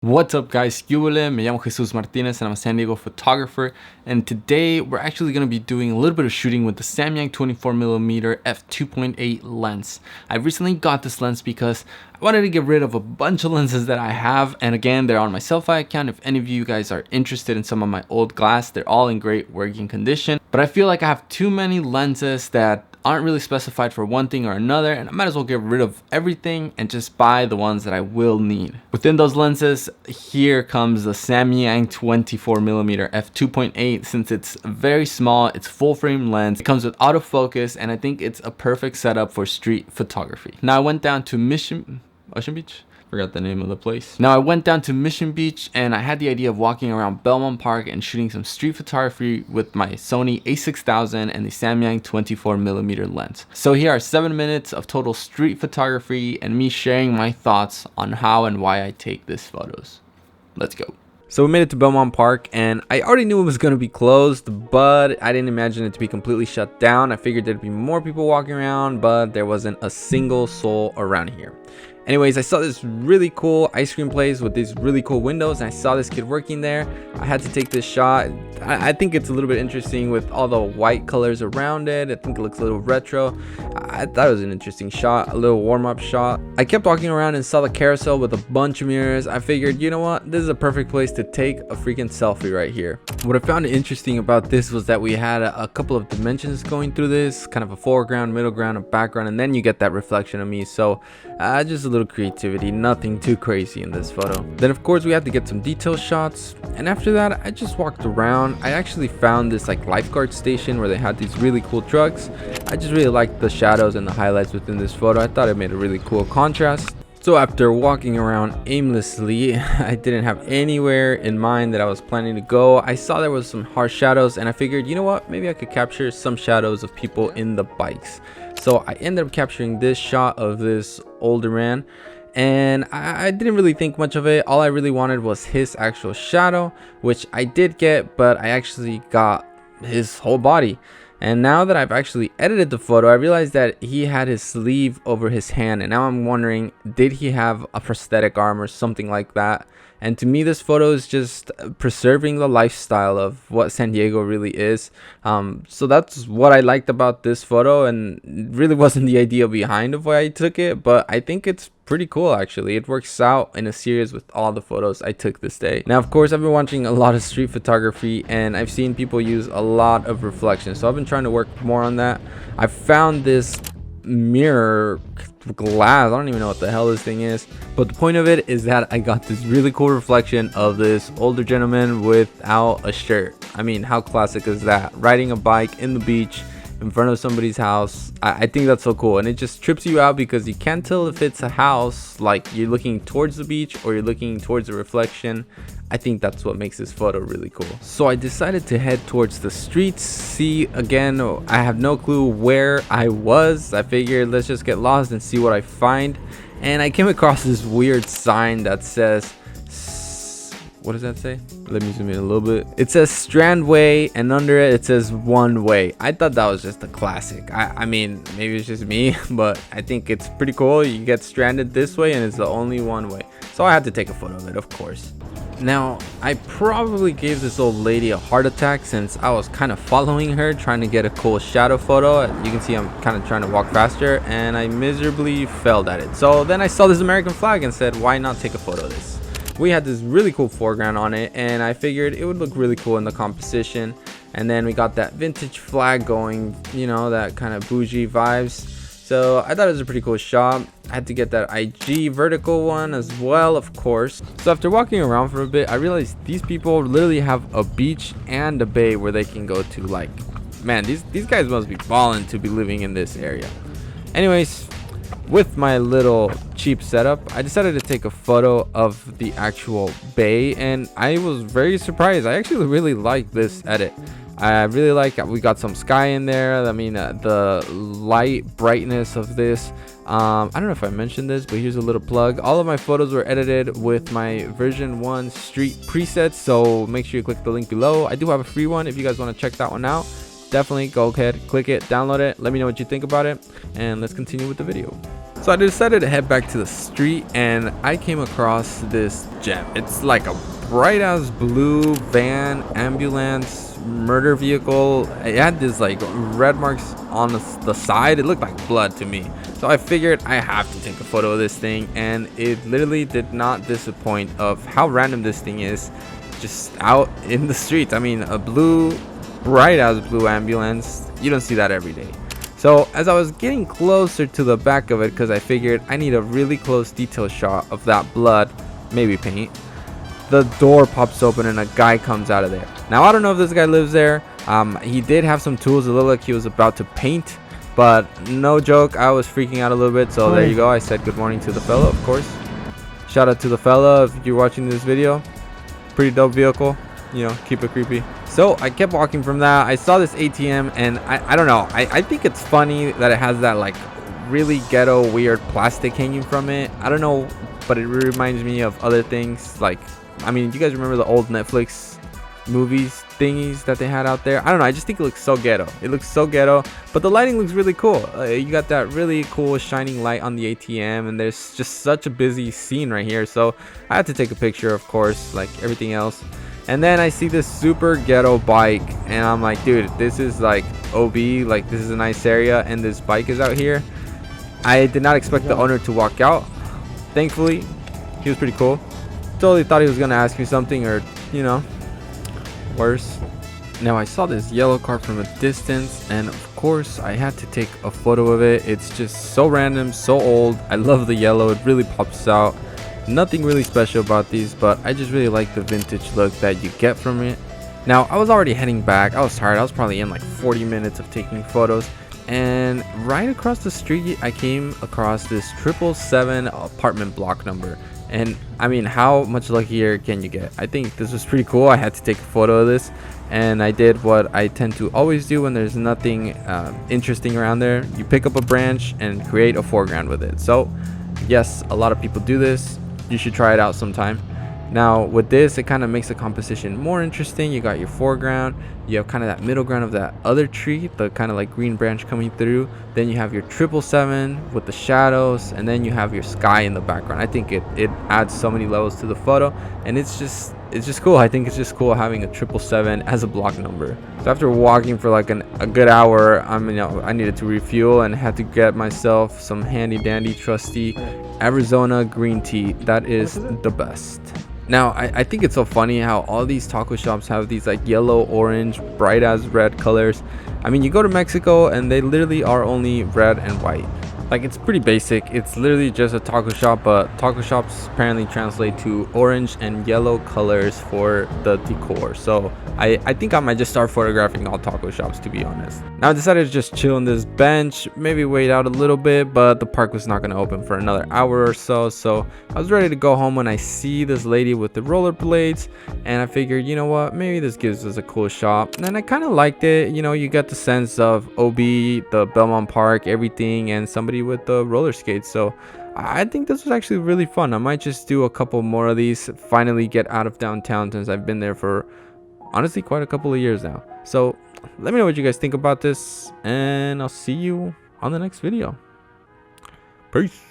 What's up guys, ¿Qué hubo? Me llamo Jesus Martinez and I'm a San Diego photographer, and today we're actually going to be doing a little bit of shooting with the Samyang 24mm f2.8 lens. I recently got this lens because I wanted to get rid of a bunch of lenses that I have, and again, they're on my Selfie account. If any of you guys are interested in some of my old glass, they're all in great working condition, but I feel like I have too many lenses that aren't really specified for one thing or another, and I might as well get rid of everything and just buy the ones that I will need. Within those lenses, here comes the Samyang 24mm f2.8. Since it's very small, it's full frame lens, it comes with autofocus, and I think it's a perfect setup for street photography. Now I went down to Ocean Beach? Forgot the name of the place. Now I went down to Mission Beach and I had the idea of walking around Belmont Park and shooting some street photography with my Sony a6000 and the Samyang 24mm lens. So here are 7 minutes of total street photography and me sharing my thoughts on how and why I take these photos. Let's go. So we made it to Belmont Park, and I already knew it was going to be closed, but I didn't imagine it to be completely shut down. I figured there'd be more people walking around, but there wasn't a single soul around here. Anyways, I saw this really cool ice cream place with these really cool windows, and I saw this kid working there. I had to take this shot. I think it's a little bit interesting with all the white colors around it. I think it looks a little retro. I thought it was an interesting shot, a little warm-up shot. I kept walking around and saw the carousel with a bunch of mirrors. I figured, you know what, this is a perfect place to take a freaking selfie right here. What I found interesting about this was that we had a couple of dimensions going through this, kind of a foreground, middle ground, a background, and then you get that reflection of me. So just a little creativity, nothing too crazy in this photo. Then of course we had to get some detail shots, and after that I just walked around. I actually found this like lifeguard station where they had these really cool trucks. I just really liked the shadows and the highlights within this photo. I thought it made a really cool contrast. So after walking around aimlessly, I didn't have anywhere in mind that I was planning to go. I saw there was some harsh shadows, and I figured, you know what, maybe I could capture some shadows of people in the bikes. So I ended up capturing this shot of this older man, and I didn't really think much of it. All I really wanted was his actual shadow, which I did get, but I actually got his whole body. And now that I've actually edited the photo, I realized that he had his sleeve over his hand, and now I'm wondering, did he have a prosthetic arm or something like that? And to me, this photo is just preserving the lifestyle of what San Diego really is. So that's what I liked about this photo, and it really wasn't the idea behind of why I took it, but I think it's pretty cool actually. It works out in a series with all the photos I took this day. Now of course I've been watching a lot of street photography, and I've seen people use a lot of reflection, so I've been trying to work more on that. I found this mirror glass, I don't even know what the hell this thing is, but the point of it is that I got this really cool reflection of this older gentleman without a shirt. I mean, how classic is that? Riding a bike in the beach in front of somebody's house. I think that's so cool, and it just trips you out because you can't tell if it's a house, like you're looking towards the beach or you're looking towards the reflection. I think that's what makes this photo really cool. So I decided to head towards the streets. See, again, I have no clue where I was. I figured let's just get lost and see what I find, and I came across this weird sign that says, what does that say? Let me zoom in a little bit. It says Strandway, and under it says one way. I thought that was just a classic. I mean, maybe it's just me, but I think it's pretty cool. You get stranded this way and it's the only one way. So I had to take a photo of it, of course. Now, I probably gave this old lady a heart attack since I was kind of following her, trying to get a cool shadow photo. You can see I'm kind of trying to walk faster, and I miserably failed at it. So then I saw this American flag and said, why not take a photo of this? We had this really cool foreground on it, and I figured it would look really cool in the composition. And then we got that vintage flag going, you know, that kind of bougie vibes. So I thought it was a pretty cool shot. I had to get that IG vertical one as well, of course. So after walking around for a bit, I realized these people literally have a beach and a bay where they can go to. Like, man, these guys must be balling to be living in this area. Anyways, with my little cheap setup, I decided to take a photo of the actual bay, and I was very surprised. I actually really like this edit. I really like we got some sky in there. I mean, the light brightness of this. I don't know if I mentioned this, but here's a little plug. All of my photos were edited with my version 1 street presets, so make sure you click the link below. I do have a free one if you guys want to check that one out. Definitely go ahead, click it, download it, let me know what you think about it, and let's continue with the video. So I decided to head back to the street, and I came across this gem. It's like a bright ass blue van ambulance murder vehicle. It had this like red marks on the side. It looked like blood to me. So I figured I have to take a photo of this thing, and it literally did not disappoint of how random this thing is, just out in the streets. I mean, a bright ass blue ambulance, you don't see that every day. So as I was getting closer to the back of it, because I figured I need a really close detail shot of that blood, maybe paint, the door pops open and a guy comes out of there. Now I don't know if this guy lives there. He did have some tools. It looked like he was about to paint, but no joke, I was freaking out a little bit. So there you go, I said good morning to the fella, of course. Shout out to the fella if you're watching this video. Pretty dope vehicle, you know, keep it creepy. So I kept walking from that. I saw this ATM, and I don't know, I think it's funny that it has that like really ghetto weird plastic hanging from it. I don't know, but it reminds me of other things. Like, I mean, you guys remember the old Netflix movies thingies that they had out there? I don't know, I just think it looks so ghetto. It looks so ghetto, but the lighting looks really cool. You got that really cool shining light on the ATM, and there's just such a busy scene right here. So I had to take a picture, of course, like everything else. And then I see this super ghetto bike, and I'm like, dude, this is like OB, like this is a nice area, and this bike is out here. I did not expect the owner to walk out. Thankfully, he was pretty cool. Totally thought he was gonna ask me something, or you know, worse. Now I saw this yellow car from a distance, and of course I had to take a photo of it. It's just so random, so old. I love the yellow, it really pops out. Nothing really special about these, but I just really like the vintage look that you get from it. Now I was already heading back. I was tired. I was probably in like 40 minutes of taking photos, and right across the street I came across this 777 apartment block number. And I mean, how much luckier can you get? I think this was pretty cool. I had to take a photo of this, and I did what I tend to always do when there's nothing interesting around there. You pick up a branch and create a foreground with it. So yes, a lot of people do this. You should try it out sometime. Now with this, it kind of makes the composition more interesting. You got your foreground, you have kind of that middle ground of that other tree, the kind of like green branch coming through. Then you have your 777 with the shadows, and then you have your sky in the background. I think it adds so many levels to the photo, and it's just cool. I think it's just cool having a 777 as a block number. So after walking for like a good hour, I needed to refuel and had to get myself some handy dandy trusty Arizona green tea. That is the best. Now I think it's so funny how all these taco shops have these like yellow, orange, bright as red colors. I mean, you go to Mexico and they literally are only red and white. Like, it's pretty basic. It's literally just a taco shop, but taco shops apparently translate to orange and yellow colors for the decor. So I think I might just start photographing all taco shops, to be honest. Now I decided to just chill on this bench, maybe wait out a little bit, but the park was not going to open for another hour or so. So I was ready to go home when I see this lady with the rollerblades, and I figured, you know what, maybe this gives us a cool shot. And I kind of liked it. You know, you get the sense of OB, the Belmont Park, everything, and somebody with the roller skates. So I think this was actually really fun. I might just do a couple more of these, finally get out of downtown, since I've been there for honestly quite a couple of years now. So let me know what you guys think about this, and I'll see you on the next video. Peace.